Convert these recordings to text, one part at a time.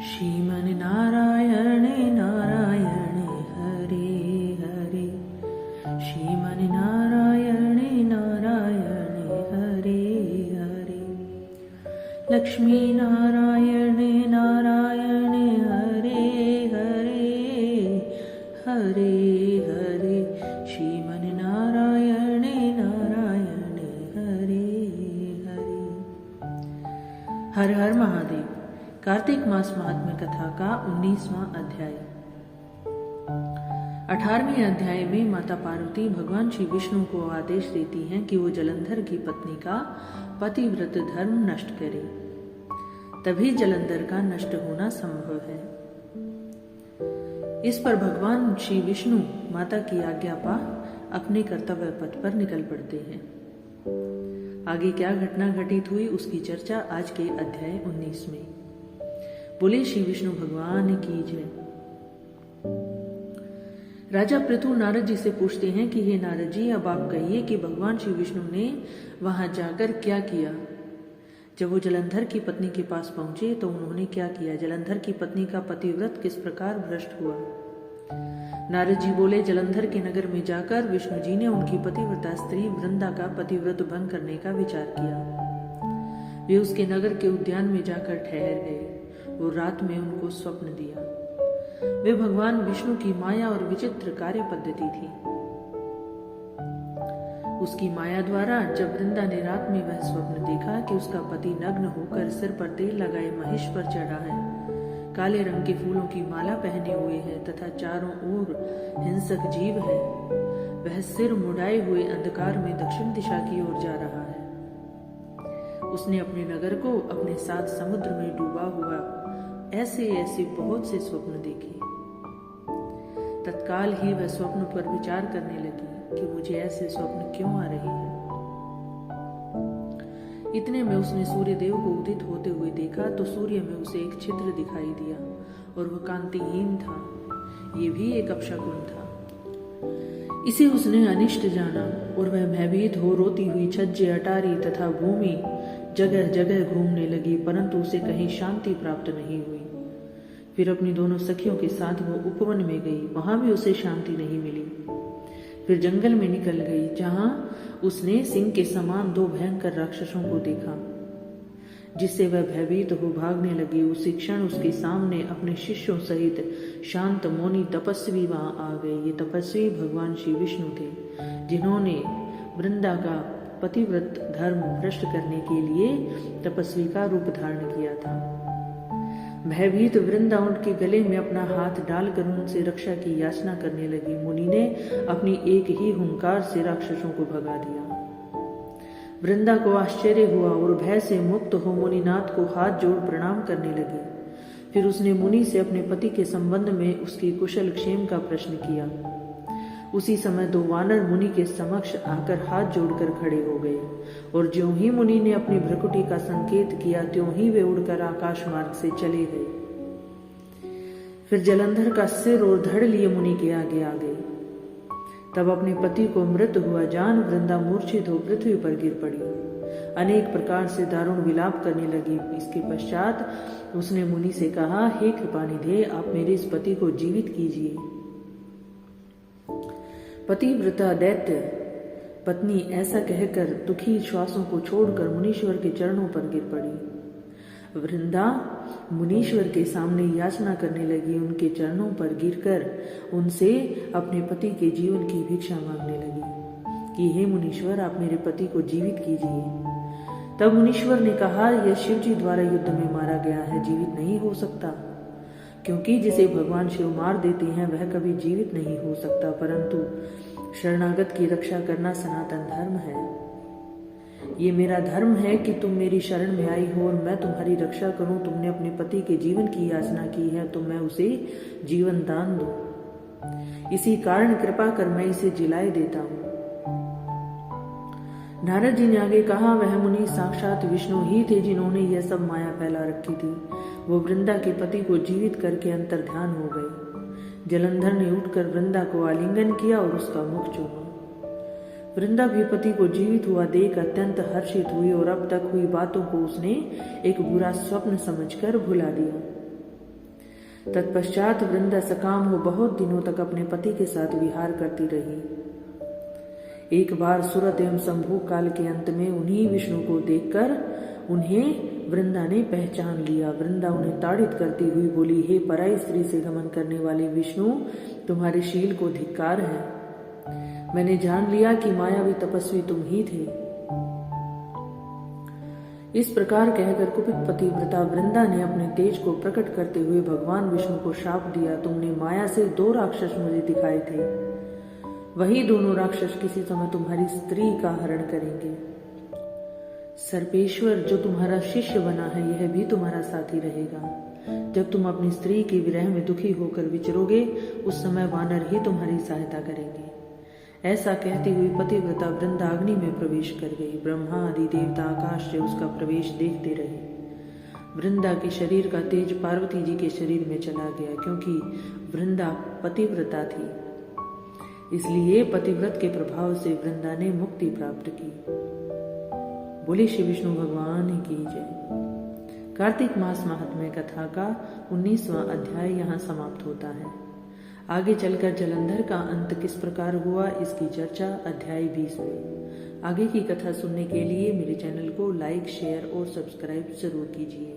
श्रीमन्नारायण नारायण हरे हरे, श्रीमन्नारायण नारायण हरे हरे, लक्ष्मी नारायण नारायण हरे हरे, हरे हरे, श्रीमन्नारायण नारायण हरे हरे। हर हर महादेव। कार्तिक मास महात्म्य कथा का 19वां अध्याय। 18वें अध्याय में माता पार्वती भगवान श्री विष्णु को आदेश देती हैं कि वो जलंधर की पत्नी का पतिव्रत धर्म नष्ट करे, तभी जलंधर का नष्ट होना संभव है। इस पर भगवान श्री विष्णु माता की आज्ञा पा अपने कर्तव्य पथ पर निकल पड़ते हैं। आगे क्या घटना घटित हुई उसकी चर्चा आज के अध्याय 19 में। बोले श्री विष्णु भगवान की जय। राजा पृथु नारद जी से पूछते हैं कि हे नारद जी, अब आप कहिए कि भगवान श्री विष्णु ने वहां जाकर क्या किया। जब वो जलंधर की पत्नी के पास पहुंचे तो उन्होंने क्या किया। जलंधर की पत्नी का पतिव्रत किस प्रकार भ्रष्ट हुआ। नारद जी बोले, जलंधर के नगर में जाकर विष्णु जी ने उनकी पतिव्रता स्त्री वृंदा का पतिव्रत भंग करने का विचार किया। वे उसके नगर के उद्यान में जाकर ठहर गए और रात में उनको स्वप्न दिया। वे भगवान विष्णु की माया और विचित्र कार्य पद्धति थी। उसकी माया द्वारा जब वृंदा ने रात में वह स्वप्न देखा कि उसका पति नग्न होकर सिर पर तेल लगाए महिष पर चढ़ा है, काले रंग के फूलों की माला पहने हुए है तथा चारों ओर हिंसक जीव है, वह सिर मुड़ाए हुए अंधकार में दक्षिण दिशा की ओर जा रहा है। उसने अपने नगर को अपने साथ समुद्र में डूबा हुआ ऐसे ऐसे बहुत से स्वप्न देखे। तत्काल ही वह स्वप्न पर विचार करने लगी कि मुझे ऐसे स्वप्न क्यों आ रहे हैं। इतने में उसने सूर्य देव को उदित होते हुए देखा तो सूर्य में उसे एक छिद्र दिखाई दिया और वह कांतिहीन था। ये भी एक अपशकुन था। इसे उसने अनिष्ट जाना और वह भयभीत हो रोती हुई छज्जे, अटारी तथा भूमि जगह जगह घूमने लगी, परंतु उसे कहीं शांति प्राप्त नहीं हुई। फिर अपनी दोनों सखियों के साथ वो उपवन में गई, वहां भी उसे शांति नहीं मिली। फिर जंगल में निकल गई, जहां उसने सिंह के समान दो भयंकर राक्षसों को देखा, जिससे वह भयभीत हो भागने लगी। उसी क्षण उसके सामने अपने शिष्यों सहित शांत मौनी तपस्वी वहां आ गए। ये तपस्वी भगवान श्री विष्णु थे, जिन्होंने वृंदा का पतिव्रत धर्म भ्रष्ट करने के लिए तपस्वी का रूप धारण किया था। भयभीत वृंदा उनके गले में अपना हाथ डालकर उनसे रक्षा की याचना करने लगी। मुनि ने अपनी एक ही हुंकार से राक्षसों को भगा दिया। वृंदा को आश्चर्य हुआ और भय से मुक्त हो मुनिनाथ को हाथ जोड़ प्रणाम करने लगी। फिर उसने मुनि से अपने पति के संबंध में उसकी कुशल क्षेम का प्रश्न किया। उसी समय दो वानर मुनि के समक्ष आकर हाथ जोड़कर खड़े हो गए और ज्यों ही मुनि ने अपनी भ्रकुटी का संकेत किया, त्यों ही वे उड़कर आकाश मार्ग से चले गए। फिर जलंधर का सिर और धड़ लिए मुनि के आगे आ गए। तब अपने पति को मृत हुआ जान वृंदा मूर्छित हो पृथ्वी पर गिर पड़ी, अनेक प्रकार से दारुण विलाप करने लगी। इसके पश्चात उसने मुनि से कहा, हे कृपानिधे, आप मेरे इस पति को जीवित कीजिए। पतिव्रता दैत्य पत्नी ऐसा कहकर दुखी श्वासों को छोड़कर मुनीश्वर के चरणों पर गिर पड़ी। वृंदा मुनीश्वर के सामने याचना करने लगी। उनके चरणों पर गिरकर उनसे अपने पति के जीवन की भिक्षा मांगने लगी कि हे मुनीश्वर, आप मेरे पति को जीवित कीजिए। तब मुनीश्वर ने कहा, यह शिव जी द्वारा युद्ध में मारा गया है, जीवित नहीं हो सकता, क्योंकि जिसे भगवान शिव मार देते हैं वह कभी जीवित नहीं हो सकता। परंतु शरणागत की रक्षा करना सनातन धर्म है। ये मेरा धर्म है कि तुम मेरी शरण में आई हो और मैं तुम्हारी रक्षा करूं। तुमने अपने पति के जीवन की याचना की है तो मैं उसे जीवन दान दूं। इसी कारण कृपा कर मैं इसे जिलाए देता हूं। नारद जी ने आगे कहा, वह मुनि साक्षात विष्णु ही थे जिन्होंने यह सब माया फैला रखी थी। वो वृंदा के पति को जीवित करके अंतर ध्यान हो गए। जलंधर ने उठकर वृंदा को आलिंगन किया और उसका मुख चूमा। वृंदा भी पति को जीवित हुआ देख अत्यंत हर्षित हुई और अब तक हुई बातों को उसने एक बुरा स्वप्न समझकर भुला दिया। तत्पश्चात वृंदा सकाम हो बहुत दिनों तक अपने पति के साथ विहार करती रही। एक बार सुरत एवं संभोग काल के अंत में उन्हीं विष्णु को देखकर उन्हें वृंदा ने पहचान लिया। वृंदा उन्हें ताड़ित करती हुई बोली, हे पराई स्त्री से गमन करने वाले विष्णु, तुम्हारे शील को धिक्कार है। मैंने जान लिया कि मायावी तपस्वी तुम ही थे। इस प्रकार कहकर कुपित पतिव्रता वृंदा ने अपने तेज को प्रकट करते हुए भगवान विष्णु को शाप दिया, तुमने माया से 2 राक्षस मुझे दिखाए थे, वही दोनों राक्षस किसी समय तुम्हारी स्त्री का हरण करेंगे। सर्पेश्वर जो तुम्हारा शिष्य बना है, यह भी तुम्हारा साथी रहेगा। जब तुम अपनी स्त्री के विरह में दुखी होकर विचरोगे, उस समय वानर ही तुम्हारी सहायता करेंगे। ऐसा कहती हुई पतिव्रता वृंदा अग्नि में प्रवेश कर गई। ब्रह्मा आदि देवता आकाश से उसका प्रवेश देखते रहे। वृंदा के शरीर का तेज पार्वती जी के शरीर में चला गया, क्योंकि वृंदा पतिव्रता थी, इसलिए पतिव्रत के प्रभाव से वृंदा ने मुक्ति प्राप्त की। बोले श्री विष्णु भगवान की जय। कार्तिक मास महात्म्य कथा का 19वां अध्याय यहाँ समाप्त होता है। आगे चलकर जलंधर का अंत किस प्रकार हुआ, इसकी चर्चा अध्याय 20 में। आगे की कथा सुनने के लिए मेरे चैनल को लाइक, शेयर और सब्सक्राइब जरूर कीजिए।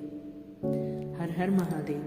हर हर महादेव।